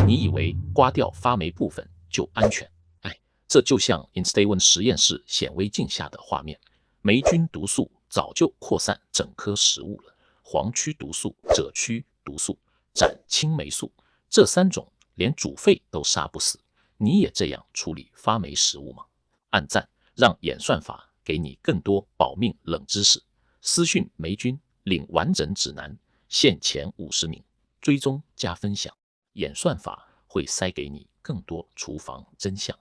你以为刮掉发霉部分就安全？哎，这就像 Instawen 实验室显微镜下的画面，霉菌毒素早就扩散整颗食物了。黄曲毒素、赭曲毒素、展青霉素，这3种连煮沸都杀不死。你也这样处理发霉食物吗？按赞，让演算法给你更多保命冷知识。私讯霉菌领完整指南，限前50名，追踪加分享，演算法会塞给你更多厨房真相。